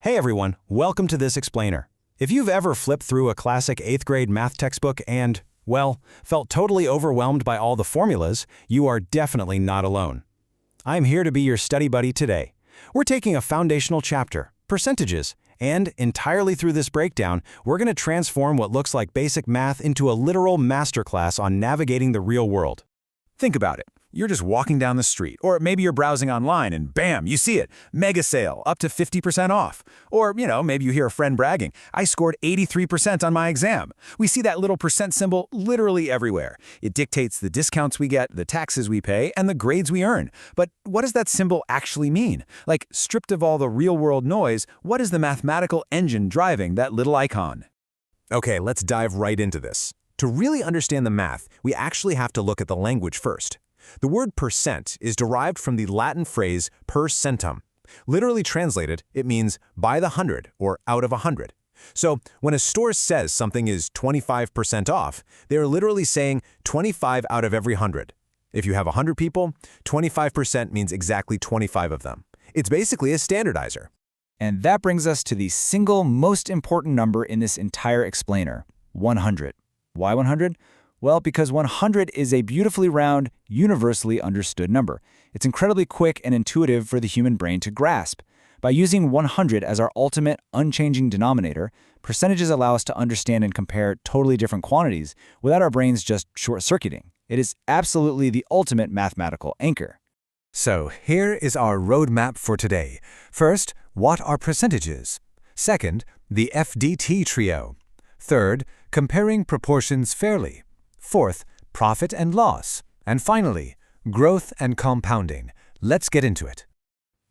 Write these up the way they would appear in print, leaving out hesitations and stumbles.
Hey everyone, welcome to this explainer. If you've ever flipped through a classic 8th grade math textbook and, well, felt totally overwhelmed by all the formulas, you are definitely not alone. I'm here to be your study buddy today. We're taking a foundational chapter, percentages, and entirely through this breakdown, we're going to transform what looks like basic math into a literal masterclass on navigating the real world. Think about it. You're just walking down the street, or maybe you're browsing online and bam, you see it. Mega sale, up to 50% off. Or, maybe you hear a friend bragging, I scored 83% on my exam. We see that little percent symbol literally everywhere. It dictates the discounts we get, the taxes we pay, and the grades we earn. But what does that symbol actually mean? Like, stripped of all the real-world noise, what is the mathematical engine driving that little icon? Okay, let's dive right into this. To really understand the math, we actually have to look at the language first. The word percent is derived from the Latin phrase per centum. Literally translated, it means by the 100 or out of 100. So when a store says something is 25% off, they're literally saying 25 out of every 100. If you have 100 people, 25% means exactly 25 of them. It's basically a standardizer. And that brings us to the single most important number in this entire explainer, 100. Why 100? Well, because 100 is a beautifully round, universally understood number. It's incredibly quick and intuitive for the human brain to grasp. By using 100 as our ultimate, unchanging denominator, percentages allow us to understand and compare totally different quantities without our brains just short-circuiting. It is absolutely the ultimate mathematical anchor. So here is our roadmap for today. First, what are percentages? Second, the FDT trio. Third, comparing proportions fairly. Fourth, profit and loss. And finally, growth and compounding. Let's get into it.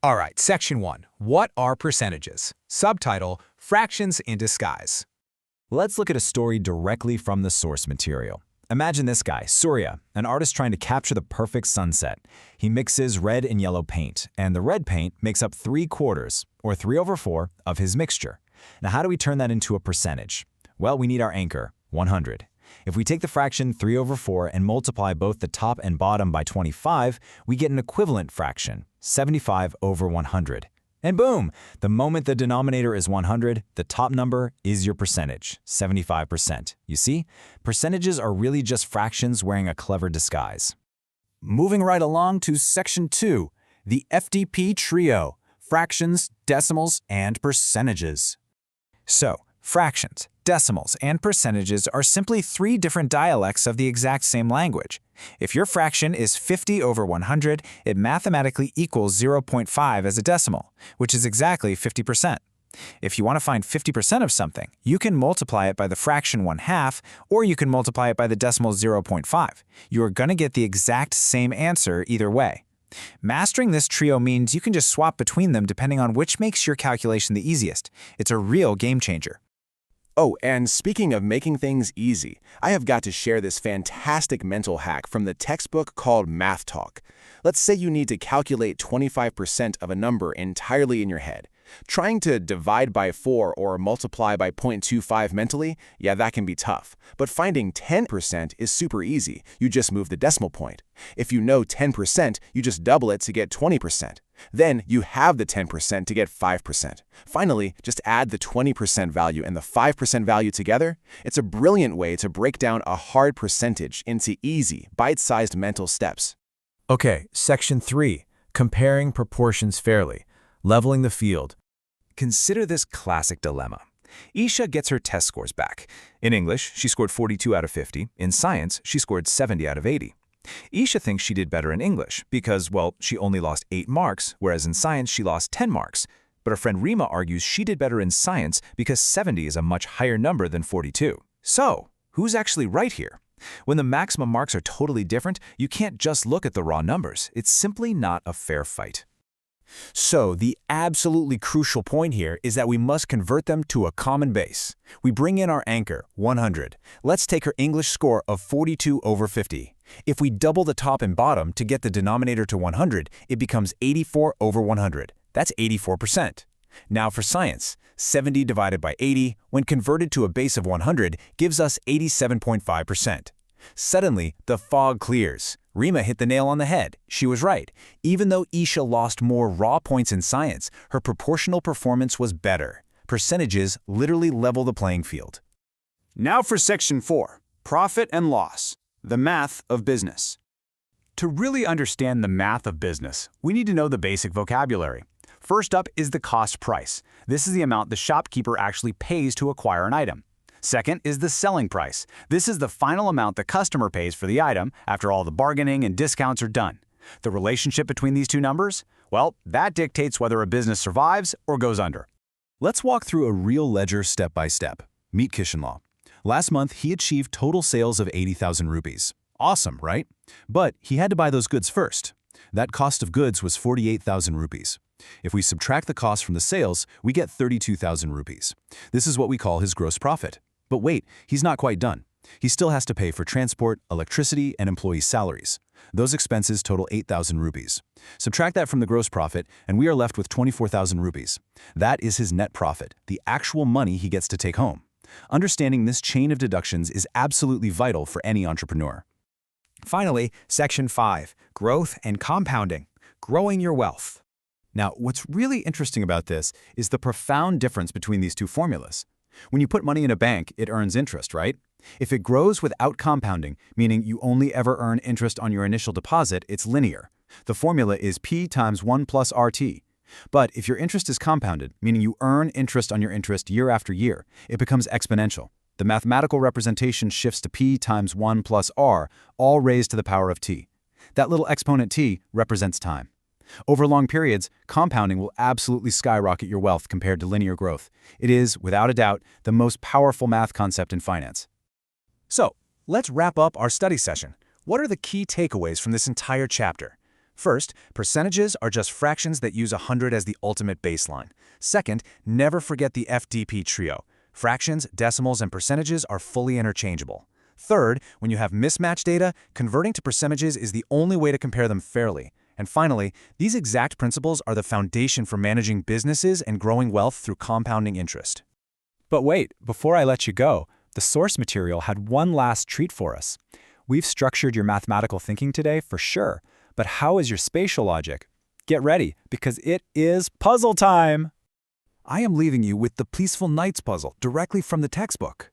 All right, Section 1. What are percentages? Subtitle, Fractions in Disguise. Let's look at a story directly from the source material. Imagine this guy, Surya, an artist trying to capture the perfect sunset. He mixes red and yellow paint, and the red paint makes up 3/4, or 3/4, of his mixture. Now, how do we turn that into a percentage? Well, we need our anchor, 100. If we take the fraction 3/4 and multiply both the top and bottom by 25, we get an equivalent fraction, 75/100. And boom! The moment the denominator is 100, the top number is your percentage, 75%. You see? Percentages are really just fractions wearing a clever disguise. Moving right along to Section 2, the FDP trio, fractions, decimals, and percentages. So, fractions, decimals, and percentages are simply 3 different dialects of the exact same language. If your fraction is 50/100, it mathematically equals 0.5 as a decimal, which is exactly 50%. If you want to find 50% of something, you can multiply it by the fraction 1/2, or you can multiply it by the decimal 0.5. You are going to get the exact same answer either way. Mastering this trio means you can just swap between them depending on which makes your calculation the easiest. It's a real game changer. Oh, and speaking of making things easy, I have got to share this fantastic mental hack from the textbook called Math Talk. Let's say you need to calculate 25% of a number entirely in your head. Trying to divide by 4 or multiply by 0.25 mentally, yeah, that can be tough. But finding 10% is super easy. You just move the decimal point. If you know 10%, you just double it to get 20%. Then you have the 10% to get 5%. Finally, just add the 20% value and the 5% value together. It's a brilliant way to break down a hard percentage into easy, bite-sized mental steps. Okay, Section 3, comparing proportions fairly. Leveling the field. Consider this classic dilemma. Isha gets her test scores back. In English, she scored 42 out of 50. In science, she scored 70 out of 80. Isha thinks she did better in English because, well, she only lost 8 marks, whereas in science she lost 10 marks. But her friend Rima argues she did better in science because 70 is a much higher number than 42. So, who's actually right here? When the maximum marks are totally different, you can't just look at the raw numbers. It's simply not a fair fight. So the absolutely crucial point here is that we must convert them to a common base. We bring in our anchor, 100. Let's take her English score of 42/50. If we double the top and bottom to get the denominator to 100, it becomes 84/100. That's 84%. Now for science, 70 divided by 80, when converted to a base of 100, gives us 87.5%. Suddenly, the fog clears. Rima hit the nail on the head. She was right. Even though Isha lost more raw points in science, her proportional performance was better. Percentages literally level the playing field. Now for Section 4, Profit and Loss, the math of business. To really understand the math of business, we need to know the basic vocabulary. First up is the cost price. This is the amount the shopkeeper actually pays to acquire an item. Second is the selling price. This is the final amount the customer pays for the item after all the bargaining and discounts are done. The relationship between these two numbers? Well, that dictates whether a business survives or goes under. Let's walk through a real ledger step by step. Meet Kishenlaw. Last month, he achieved total sales of 80,000 rupees. Awesome, right? But he had to buy those goods first. That cost of goods was 48,000 rupees. If we subtract the cost from the sales, we get 32,000 rupees. This is what we call his gross profit. But wait, he's not quite done. He still has to pay for transport, electricity, and employee salaries. Those expenses total 8,000 rupees. Subtract that from the gross profit, and we are left with 24,000 rupees. That is his net profit, the actual money he gets to take home. Understanding this chain of deductions is absolutely vital for any entrepreneur. Finally, Section 5, Growth and Compounding, growing your wealth. Now, what's really interesting about this is the profound difference between these two formulas. When you put money in a bank, it earns interest, right? If it grows without compounding, meaning you only ever earn interest on your initial deposit, it's linear. The formula is P times 1 plus RT. But if your interest is compounded, meaning you earn interest on your interest year after year, it becomes exponential. The mathematical representation shifts to P times 1 plus R, all raised to the power of T. That little exponent T represents time. Over long periods, compounding will absolutely skyrocket your wealth compared to linear growth. It is, without a doubt, the most powerful math concept in finance. So, let's wrap up our study session. What are the key takeaways from this entire chapter? First, percentages are just fractions that use 100 as the ultimate baseline. Second, never forget the FDP trio. Fractions, decimals, and percentages are fully interchangeable. Third, when you have mismatched data, converting to percentages is the only way to compare them fairly. And finally, these exact principles are the foundation for managing businesses and growing wealth through compounding interest. But wait, before I let you go, the source material had one last treat for us. We've structured your mathematical thinking today for sure, but how is your spatial logic? Get ready, because it is puzzle time! I am leaving you with the Peaceful Knights puzzle directly from the textbook.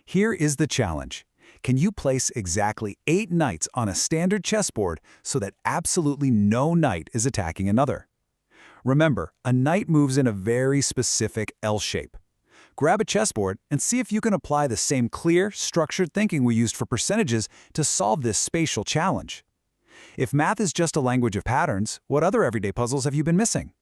Here is the challenge. Can you place exactly 8 knights on a standard chessboard so that absolutely no knight is attacking another? Remember, a knight moves in a very specific L shape. Grab a chessboard and see if you can apply the same clear, structured thinking we used for percentages to solve this spatial challenge. If math is just a language of patterns, what other everyday puzzles have you been missing?